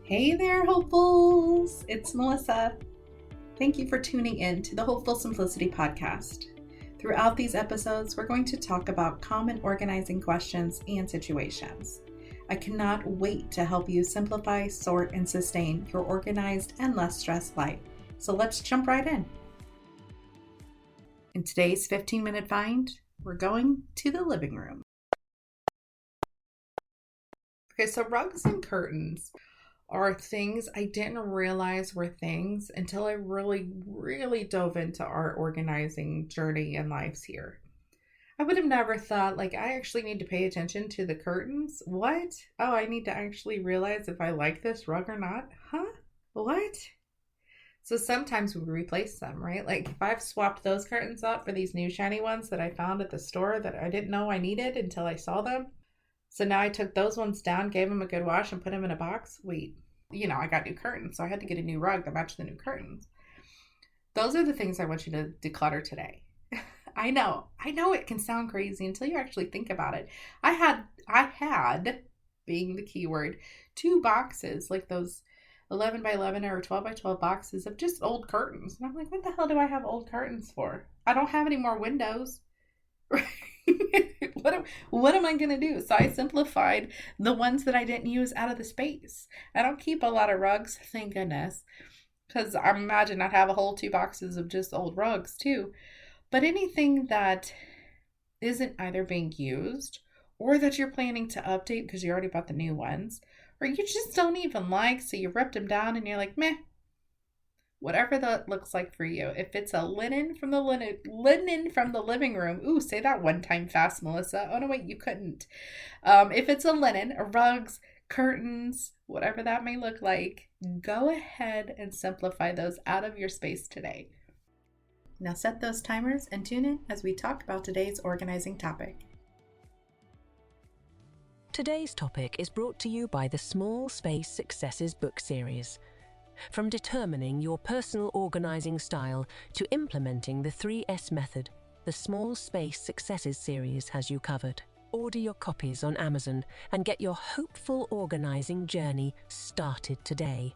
Hey there, hopefuls! It's Melissa. Thank you for tuning in to the Hopeful Simplicity podcast. Throughout these episodes, we're going to talk about common organizing questions and situations. I cannot wait to help you simplify, sort, and sustain your organized and less stressed life. So let's jump right in. In today's 15-minute find, we're going to the living room. Okay, so rugs and curtains are things I didn't realize were things until I really dove into our organizing journey and lives here. I would have never thought, I actually need to pay attention to the curtains. What? Oh, I need to actually realize if I like this rug or not? Huh? What? So sometimes we replace them, right? Like if I've swapped those curtains out for these new shiny ones that I found at the store that I didn't know I needed until I saw them. So now I took those ones down, gave them a good wash, and put them in a box. Wait, I got new curtains, so I had to get a new rug to match the new curtains. Those are the things I want you to declutter today. I know it can sound crazy until you actually think about it. I had, being the key word, 2 boxes, like those 11 by 11 or 12 by 12 boxes of just old curtains. And I'm like, what the hell do I have old curtains for? I don't have any more windows. What am I going to do? So I simplified the ones that I didn't use out of the space. I don't keep a lot of rugs, thank goodness, because I imagine I'd have a whole 2 boxes of just old rugs too. But anything that isn't either being used or that you're planning to update because you already bought the new ones, or you just don't even like, so you ripped them down and you're like, meh. Whatever that looks like for you. If it's a linen from the living room. Ooh, say that one time fast, Melissa. Oh, no, wait, you couldn't. If it's a linen, rugs, curtains, whatever that may look like, go ahead and simplify those out of your space today. Now set those timers and tune in as we talk about today's organizing topic. Today's topic is brought to you by the Small Space Successes book series. From determining your personal organizing style to implementing the 3S method, the Small Space Successes series has you covered. Order your copies on Amazon and get your hopeful organizing journey started today.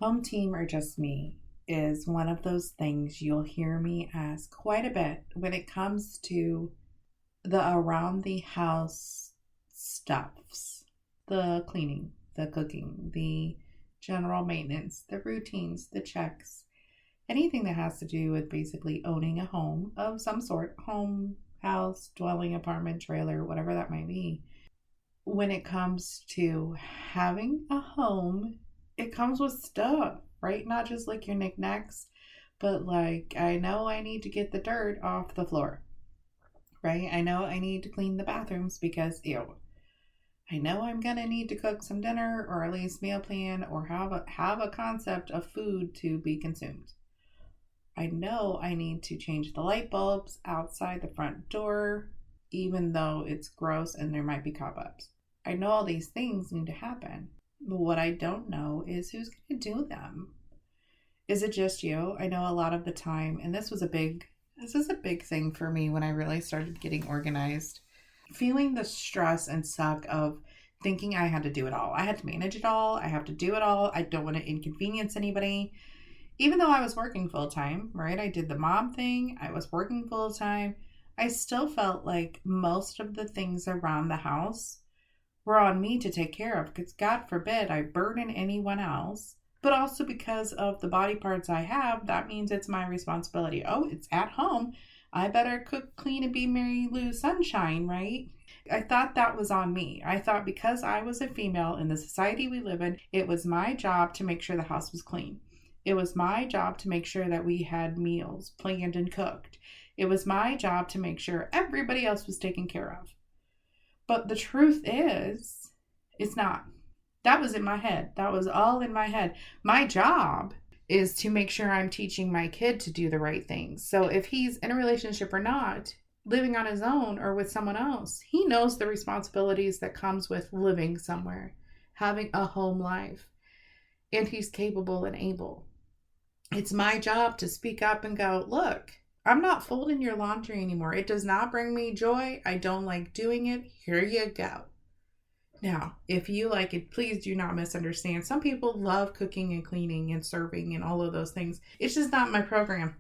Home team or just me is one of those things you'll hear me ask quite a bit when it comes to the around the house stuffs, the cleaning, the cooking, the general maintenance, the routines, the checks, anything that has to do with basically owning a home of some sort, home, house, dwelling, apartment, trailer, whatever that might be. When it comes to having a home, it comes with stuff, right? Not just like your knickknacks, but like, I know I need to get the dirt off the floor, right? I know I need to clean the bathrooms because, I know I'm going to need to cook some dinner or at least meal plan or have a concept of food to be consumed. I know I need to change the light bulbs outside the front door, even though it's gross and there might be cobwebs. I know all these things need to happen, but what I don't know is who's going to do them. Is it just you? I know a lot of the time, and this is a big thing for me when I really started getting organized. Feeling the stress and suck of thinking I had to do it all. I had to manage it all. I have to do it all. I don't want to inconvenience anybody. Even though I was working full time, right? I did the mom thing. I was working full time. I still felt like most of the things around the house were on me to take care of because God forbid I burden anyone else. But also because of the body parts I have, that means it's my responsibility. Oh, it's at home. I better cook, clean, and be Mary Lou Sunshine, right? I thought that was on me. I thought because I was a female in the society we live in, it was my job to make sure the house was clean. It was my job to make sure that we had meals planned and cooked. It was my job to make sure everybody else was taken care of. But the truth is, it's not. That was in my head. That was all in my head. My job is to make sure I'm teaching my kid to do the right things. So if he's in a relationship or not, living on his own or with someone else, he knows the responsibilities that comes with living somewhere, having a home life, and he's capable and able. It's my job to speak up and go, look, I'm not folding your laundry anymore. It does not bring me joy. I don't like doing it. Here you go. Now, if you like it, please do not misunderstand. Some people love cooking and cleaning and serving and all of those things. It's just not my program.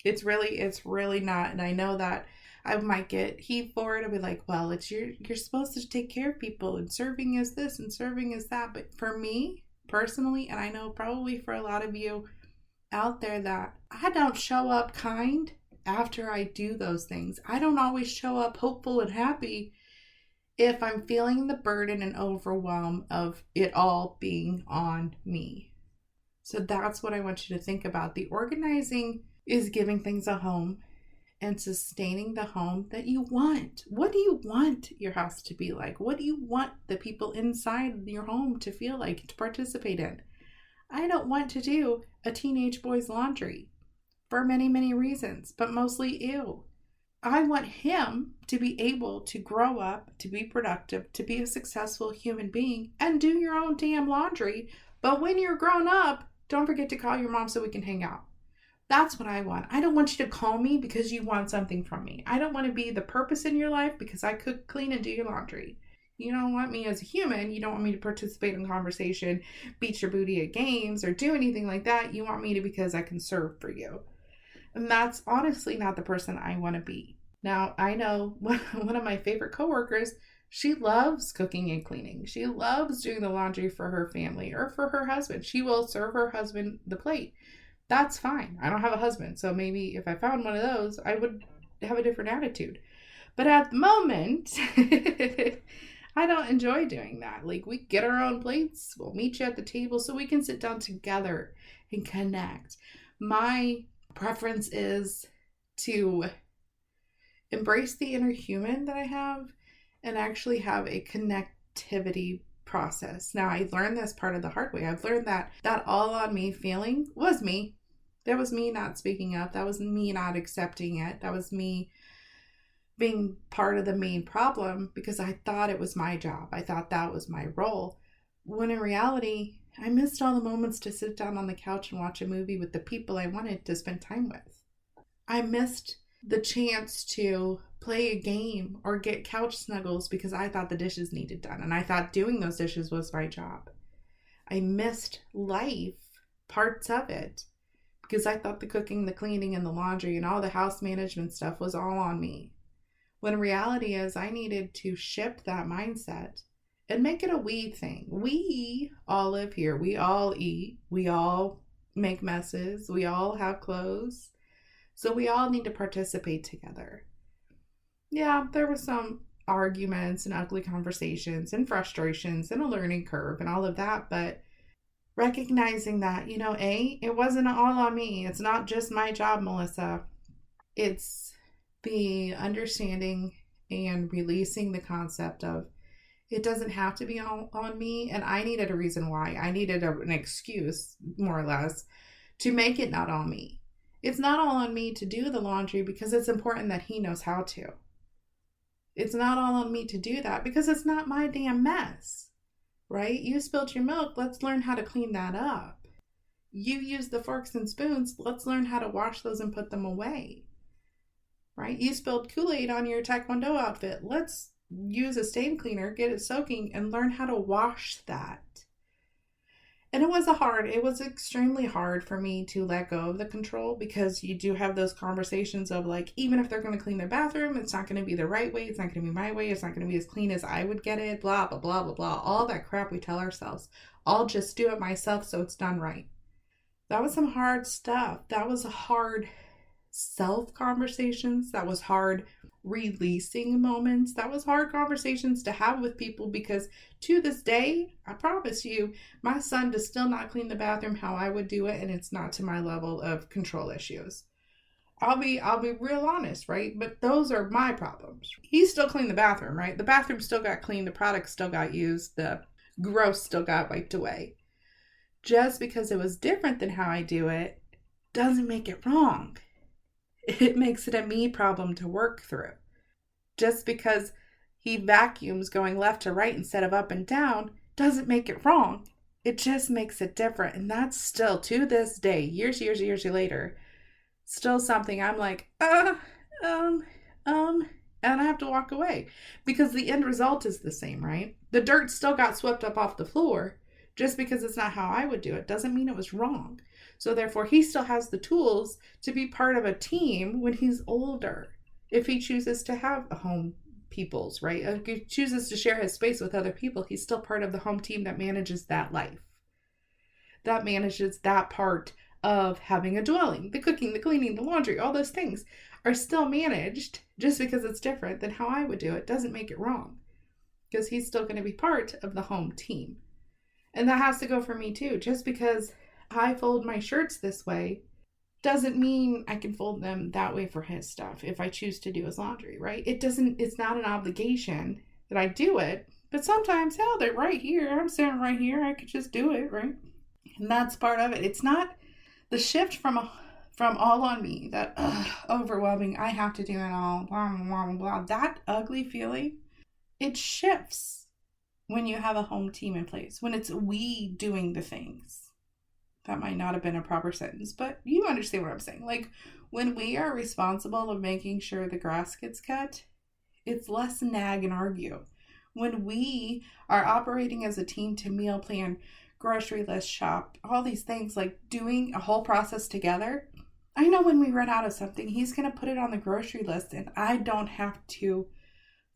It's really not. And I know that I might get heat for it. I'll be like, well, it's you're supposed to take care of people, and serving is this and serving is that. But for me personally, and I know probably for a lot of you out there, that I don't show up kind after I do those things. I don't always show up hopeful and happy if I'm feeling the burden and overwhelm of it all being on me. So that's what I want you to think about. The organizing is giving things a home and sustaining the home that you want. What do you want your house to be like? What do you want the people inside your home to feel like, to participate in? I don't want to do a teenage boy's laundry for many, many reasons, but mostly ew. I want him to be able to grow up, to be productive, to be a successful human being, and do your own damn laundry. But when you're grown up, don't forget to call your mom so we can hang out. That's what I want. I don't want you to call me because you want something from me. I don't want to be the purpose in your life because I cook, clean, and do your laundry. You don't want me as a human. You don't want me to participate in conversation, beat your booty at games, or do anything like that. You want me to because I can serve for you. And that's honestly not the person I want to be. Now, I know one of my favorite coworkers, she loves cooking and cleaning. She loves doing the laundry for her family or for her husband. She will serve her husband the plate. That's fine. I don't have a husband, so maybe if I found one of those, I would have a different attitude. But at the moment, I don't enjoy doing that. Like, we get our own plates, we'll meet you at the table so we can sit down together and connect. My preference is to embrace the inner human that I have and actually have a connectivity process. Now, I learned this part of the hard way. I've learned that all on me feeling was me. That was me not speaking up. That was me not accepting it. That was me being part of the main problem because I thought it was my job. I thought that was my role. When in reality, I missed all the moments to sit down on the couch and watch a movie with the people I wanted to spend time with. I missed the chance to play a game or get couch snuggles because I thought the dishes needed done and I thought doing those dishes was my job. I missed life, parts of it, because I thought the cooking, the cleaning, and the laundry and all the house management stuff was all on me. When reality is I needed to shift that mindset and make it a we thing. We all live here. We all eat. We all make messes. We all have clothes. So we all need to participate together. Yeah, there were some arguments and ugly conversations and frustrations and a learning curve and all of that, but recognizing that, it wasn't all on me. It's not just my job, Melissa. It's the understanding and releasing the concept of it doesn't have to be all on me. And I needed a reason why. I needed an excuse, more or less, to make it not on me. It's not all on me to do the laundry because it's important that he knows how to. It's not all on me to do that because it's not my damn mess, right? You spilled your milk. Let's learn how to clean that up. You use the forks and spoons. Let's learn how to wash those and put them away, right? You spilled Kool-Aid on your Taekwondo outfit. Let's use a stain cleaner, get it soaking, and learn how to wash that. And it was extremely hard for me to let go of the control because you do have those conversations of like, even if they're going to clean their bathroom, it's not going to be the right way. It's not going to be my way. It's not going to be as clean as I would get it, blah, blah, blah, blah, blah. All that crap we tell ourselves. I'll just do it myself so it's done right. That was some hard stuff. That was hard self-conversations. That was hard releasing moments. That was hard conversations to have with people because to this day, I promise you, my son does still not clean the bathroom how I would do it, and it's not to my level of control issues. I'll be real honest, right? But those are my problems. He still cleaned the bathroom, right? The bathroom still got cleaned, the product still got used, the gross still got wiped away. Just because it was different than how I do it doesn't make it wrong. It makes it a me problem to work through. Just because he vacuums going left to right instead of up and down doesn't make it wrong. It just makes it different. And that's still, to this day, years later, still something I'm like, and I have to walk away because the end result is the same, right? The dirt still got swept up off the floor. Just because it's not how I would do it doesn't mean it was wrong. So therefore, he still has the tools to be part of a team when he's older. If he chooses to have a home peoples, right? If he chooses to share his space with other people, he's still part of the home team that manages that life. That manages that part of having a dwelling. The cooking, the cleaning, the laundry, all those things are still managed. Just because it's different than how I would do it doesn't make it wrong. Because he's still going to be part of the home team. And that has to go for me too. Just because I fold my shirts this way doesn't mean I can fold them that way for his stuff if I choose to do his laundry, right? It's not an obligation that I do it. But sometimes, hell, they're right here. I'm sitting right here. I could just do it, right? And that's part of it. It's not the shift from all on me, that overwhelming, I have to do it all, blah, blah, blah, blah. That ugly feeling, it shifts when you have a home team in place, when it's we doing the things. That might not have been a proper sentence, but you understand what I'm saying. Like, when we are responsible of making sure the grass gets cut, it's less nag and argue. When we are operating as a team to meal plan, grocery list, shop, all these things, like doing a whole process together, I know when we run out of something, he's going to put it on the grocery list and I don't have to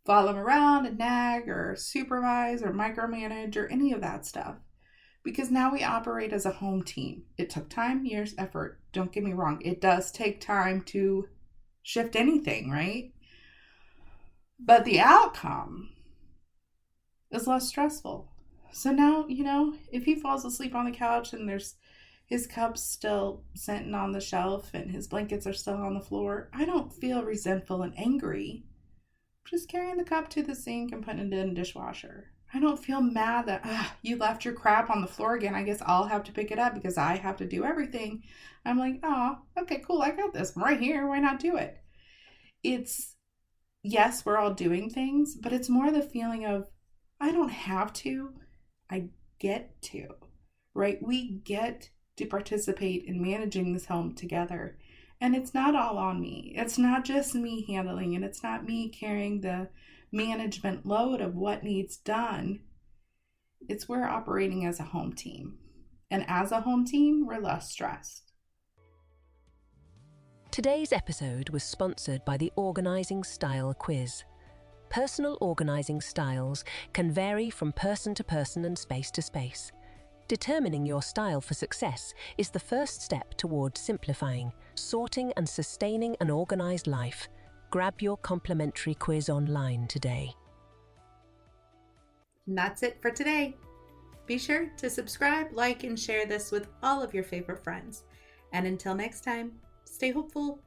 follow him around and nag or supervise or micromanage or any of that stuff. Because now we operate as a home team. It took time, years, effort. Don't get me wrong. It does take time to shift anything, right? But the outcome is less stressful. So now, if he falls asleep on the couch and there's his cups still sitting on the shelf and his blankets are still on the floor, I don't feel resentful and angry. I'm just carrying the cup to the sink and putting it in the dishwasher. I don't feel mad that you left your crap on the floor again. I guess I'll have to pick it up because I have to do everything. I'm like, oh, okay, cool. I got this. I'm right here. Why not do it? It's, yes, we're all doing things, but it's more the feeling of, I don't have to. I get to, right? We get to participate in managing this home together. And it's not all on me. It's not just me handling it. It's not me carrying the management load of what needs done. It's we're operating as a home team. And as a home team, we're less stressed. Today's episode was sponsored by the Organising Style Quiz. Personal organising styles can vary from person to person and space to space. Determining your style for success is the first step toward simplifying, sorting and sustaining an organised life. Grab your complimentary quiz online today. And that's it for today. Be sure to subscribe, like, and share this with all of your favorite friends. And until next time, stay hopeful.